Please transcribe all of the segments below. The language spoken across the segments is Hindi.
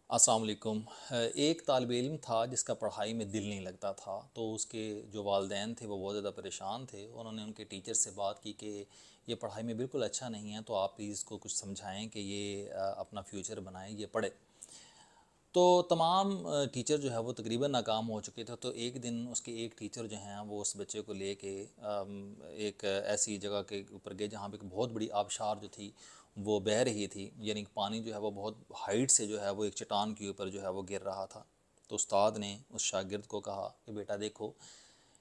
अस्सलाम वालेकुम। एक तालिब इल्म था जिसका पढ़ाई में दिल नहीं लगता था, तो उसके जो वालिदैन थे वो बहुत ज़्यादा परेशान थे। उन्होंने उनके टीचर से बात की कि ये पढ़ाई में बिल्कुल अच्छा नहीं है, तो आप प्लीज़ इसको कुछ समझाएं कि ये अपना फ्यूचर बनाए, ये पढ़े। तो तमाम टीचर जो है वो तकरीबन नाकाम हो चुके थे। तो एक दिन उसके एक टीचर जो हैं वो उस बच्चे को ले के एक ऐसी जगह के ऊपर गए जहाँ पे एक बहुत बड़ी आबशार जो थी वो बह रही थी, यानी कि पानी जो है वो बहुत हाइट से जो है वो एक चट्टान के ऊपर जो है वो गिर रहा था। तो उस्ताद ने उस शागिर्द को कहा कि बेटा देखो,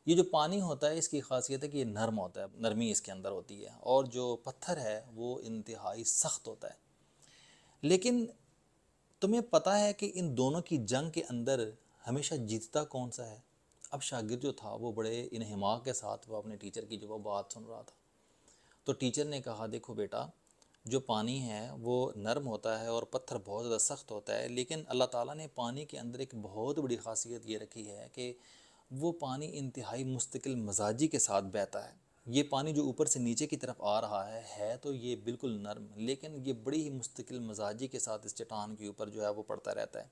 ये जो पानी होता है इसकी खासियत है कि ये नरम होता है, नरमी इसके अंदर होती है, और जो पत्थर है वो इंतहाई सख्त होता है। लेकिन तुम्हें पता है कि इन दोनों की जंग के अंदर हमेशा जीतता कौन सा है? अब शागिर्द जो था वो बड़े इन्हिमाक के साथ वो अपने टीचर की जो वो बात सुन रहा था। तो टीचर ने कहा देखो बेटा, जो पानी है वो नरम होता है और पत्थर बहुत ज़्यादा सख्त होता है, लेकिन अल्लाह ताला ने पानी के अंदर एक बहुत बड़ी खासियत ये रखी है कि वो पानी इंतहाई मुस्तकिल मजाजी के साथ बहता है। ये पानी जो ऊपर से नीचे की तरफ आ रहा है तो ये बिल्कुल नरम, लेकिन ये बड़ी ही मुस्तकिल मजाजी के साथ इस चट्टान के ऊपर जो है वो पड़ता रहता है।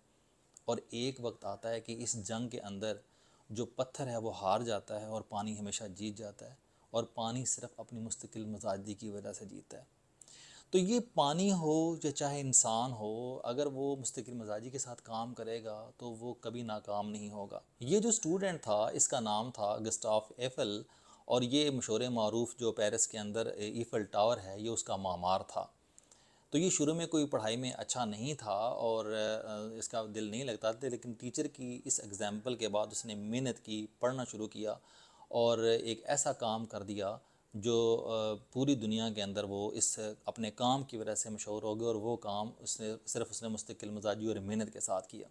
और एक वक्त आता है कि इस जंग के अंदर जो पत्थर है वो हार जाता है और पानी हमेशा जीत जाता है, और पानी सिर्फ अपनी मुस्तकिल मजाजी की वजह से जीतता है। तो ये पानी हो या चाहे इंसान हो, अगर वो मुस्तकिल मजाजी के साथ काम करेगा तो वो कभी नाकाम नहीं होगा। ये जो स्टूडेंट था इसका नाम था गस्टाफ एफल, और ये मशहूर मारूफ जो पेरिस के अंदर ईफल टावर है ये उसका मामार था। तो ये शुरू में कोई पढ़ाई में अच्छा नहीं था और इसका दिल नहीं लगता था, लेकिन टीचर की इस एग्ज़ाम्पल के बाद उसने मेहनत की, पढ़ना शुरू किया और एक ऐसा काम कर दिया जो पूरी दुनिया के अंदर वो इस अपने काम की वजह से मशहूर हो गया, और वो काम उसने मुस्तकिल मजाजी और मेहनत के साथ किया।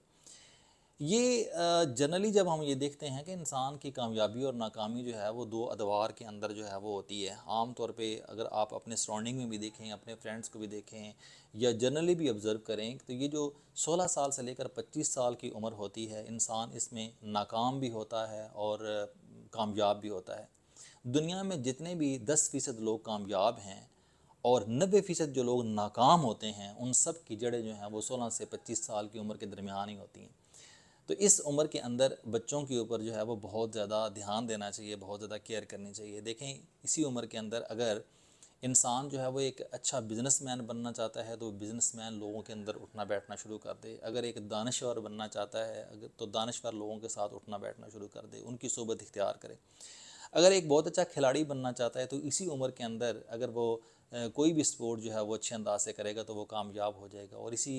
ये जनरली जब हम ये देखते हैं कि इंसान की कामयाबी और नाकामी जो है वो दो अदवार के अंदर जो है वो होती है। आम तौर पे अगर आप अपने सराउंडिंग में भी देखें, अपने फ्रेंड्स को भी देखें, या जनरली भी ऑब्ज़र्व करें, तो ये जो 16 साल से लेकर 25 साल की उम्र होती है, इंसान इसमें नाकाम भी होता है और कामयाब भी होता है। दुनिया में जितने भी 10% लोग कामयाब हैं और 90% जो लोग नाकाम होते हैं, उन सब की जड़ें जो हैं वो 16 से 25 साल की उम्र के दरमियान ही होती हैं। तो इस उम्र के अंदर बच्चों के ऊपर जो है वो बहुत ज़्यादा ध्यान देना चाहिए, बहुत ज़्यादा केयर करनी चाहिए। देखें, इसी उम्र के अंदर अगर इंसान जो है वो एक अच्छा बिजनेसमैन बनना चाहता है तो बिजनेसमैन लोगों के अंदर उठना बैठना शुरू कर दे। अगर एक दानश्वर बनना चाहता है अगर, तो दानश्वर लोगों के साथ उठना बैठना शुरू कर दे, उनकी सोबत इख्तियार करे। अगर एक बहुत अच्छा खिलाड़ी बनना चाहता है तो इसी उम्र के अंदर अगर वो कोई भी स्पोर्ट जो है वो अच्छे अंदाज से करेगा तो वो कामयाब हो जाएगा। और इसी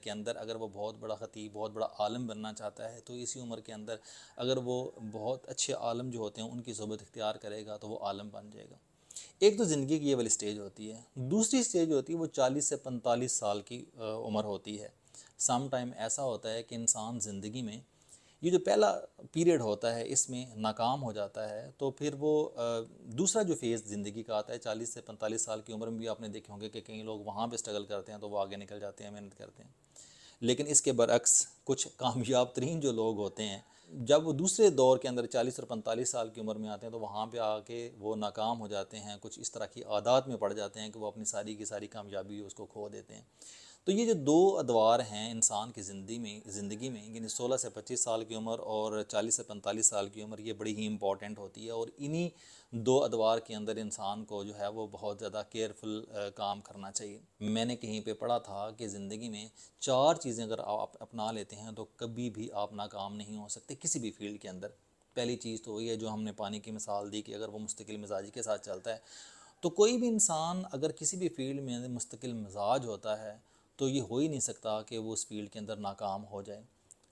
के अंदर अगर वो बहुत बड़ा ख़तीब, बहुत बड़ा आलम बनना चाहता है तो इसी उम्र के अंदर अगर वो बहुत अच्छे आलम जो होते हैं उनकी सोबत इख्तियार करेगा तो वो आलम बन जाएगा। एक तो ज़िंदगी की ये वाली स्टेज होती है। दूसरी स्टेज होती है वो 40 से 45 साल की उम्र होती है। सम टाइम ऐसा होता है कि इंसान ज़िंदगी में ये जो पहला पीरियड होता है इसमें नाकाम हो जाता है, तो फिर वो दूसरा जो फेज़ ज़िंदगी का आता है 40 से 45 साल की उम्र में भी आपने देखे होंगे कि कई लोग वहाँ पे स्ट्रगल करते हैं तो वो आगे निकल जाते हैं, मेहनत करते हैं। लेकिन इसके बरअक्स कुछ कामयाब तरीन जो लोग होते हैं, जब वो दूसरे दौर के अंदर 40 और 45 साल की उम्र में आते हैं तो वहाँ पे आके वो नाकाम हो जाते हैं, कुछ इस तरह की आदत में पड़ जाते हैं कि वो अपनी सारी की सारी कामयाबी उसको खो देते हैं। तो ये जो दो अदवार हैं इंसान की ज़िंदगी में यानी 16 से 25 साल की उम्र और 40 से 45 साल की उम्र, ये बड़ी ही इंपॉर्टेंट होती है। और इन्हीं दो अदवार के अंदर इंसान को जो है वो बहुत ज़्यादा केयरफुल काम करना चाहिए। मैंने कहीं पे पढ़ा था कि ज़िंदगी में चार चीज़ें अगर आप अपना लेते हैं तो कभी भी आप नाकाम नहीं हो सकते किसी भी फील्ड के अंदर। पहली चीज़ तो वही है जो हमने पानी की मिसाल दी कि अगर वो मुस्तकिल मिजाजी के साथ चलता है तो कोई भी इंसान अगर किसी भी फील्ड में मुस्तकिल मिजाज होता है तो ये हो ही नहीं सकता कि वो उस फील्ड के अंदर नाकाम हो जाए।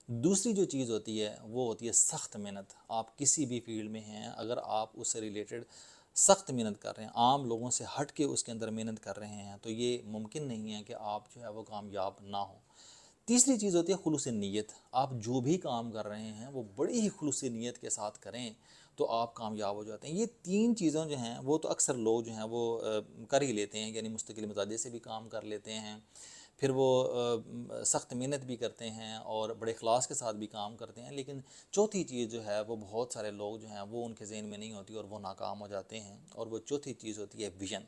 दूसरी जो चीज़ होती है वो होती है सख्त मेहनत। आप किसी भी फील्ड में हैं, अगर आप उससे रिलेटेड सख्त मेहनत कर रहे हैं, आम लोगों से हट के उसके अंदर मेहनत कर रहे हैं, तो ये मुमकिन नहीं है कि आप जो है वो कामयाब ना हो। तीसरी चीज़ होती है खुलूस नीयत। आप जो भी काम कर रहे हैं वो बड़ी ही खुलूस नीयत के साथ करें तो आप कामयाब हो जाते हैं। ये तीन चीज़ें जो हैं वो तो अक्सर लोग जो हैं वो कर ही लेते हैं, यानी मुस्तकिल मिजाजे से भी काम कर लेते हैं, फिर वो सख्त मेहनत भी करते हैं और बड़े इखलास के साथ भी काम करते हैं। लेकिन चौथी चीज़ जो है वो बहुत सारे लोग जो हैं वो उनके जहन में नहीं होती और वो नाकाम हो जाते हैं, और वो चौथी चीज़ होती है विजन।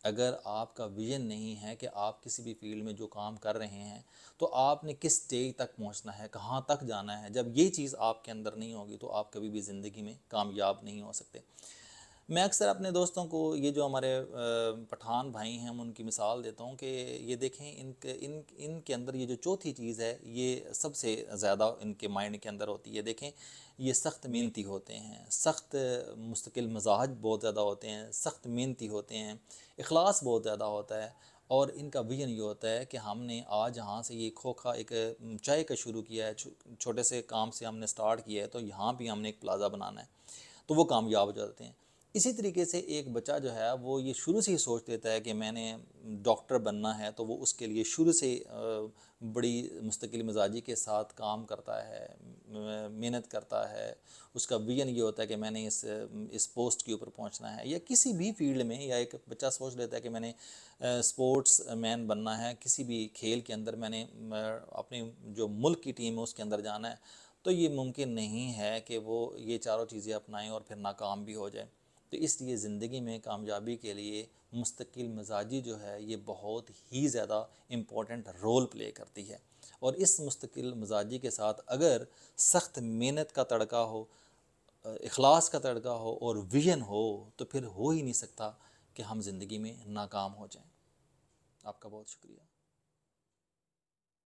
अगर आपका विजन नहीं है कि आप किसी भी फील्ड में जो काम कर रहे हैं तो आपने किस स्टेज तक पहुंचना है, कहाँ तक जाना है, जब ये चीज़ आपके अंदर नहीं होगी तो आप कभी भी ज़िंदगी में कामयाब नहीं हो सकते। मैं अक्सर अपने दोस्तों को ये जो हमारे पठान भाई हैं हम उनकी मिसाल देता हूँ कि ये देखें इनके अंदर ये जो चौथी चीज़ है ये सबसे ज़्यादा इनके माइंड के अंदर होती है। देखें, ये सख्त मेहनती होते हैं, सख्त मुस्तकिल मजाज बहुत ज़्यादा होते हैं, सख्त मेहनती होते हैं, इखलास बहुत ज़्यादा होता है। और इनका विजन ये होता है कि हमने आज यहाँ से ये खोखा एक चाय का शुरू किया है, छोटे से काम से हमने स्टार्ट किया है, तो यहाँ भी हमने एक प्लाज़ा बनाना है, तो वो कामयाब हो जाते हैं। इसी तरीके से एक बच्चा जो है वो ये शुरू से ही सोच लेता है कि मैंने डॉक्टर बनना है, तो वो उसके लिए शुरू से बड़ी मुस्तकिल मिजाजी के साथ काम करता है, मेहनत करता है। उसका विजन ये होता है कि मैंने इस पोस्ट के ऊपर पहुंचना है, या किसी भी फील्ड में, या एक बच्चा सोच लेता है कि मैंने स्पोर्ट्स मैन बनना है, किसी भी खेल के अंदर मैंने अपनी जो मुल्क की टीम है उसके अंदर जाना है, तो ये मुमकिन नहीं है कि वो ये चारों चीज़ें अपनाएं और फिर नाकाम भी हो जाए। तो इसलिए ज़िंदगी में कामयाबी के लिए मुस्तकिल मिजाजी जो है ये बहुत ही ज़्यादा इम्पोर्टेंट रोल प्ले करती है। और इस मुस्तकिल मिजाजी के साथ अगर सख्त मेहनत का तड़का हो, इखलास का तड़का हो और विजन हो, तो फिर हो ही नहीं सकता कि हम ज़िंदगी में नाकाम हो जाएं। आपका बहुत शुक्रिया।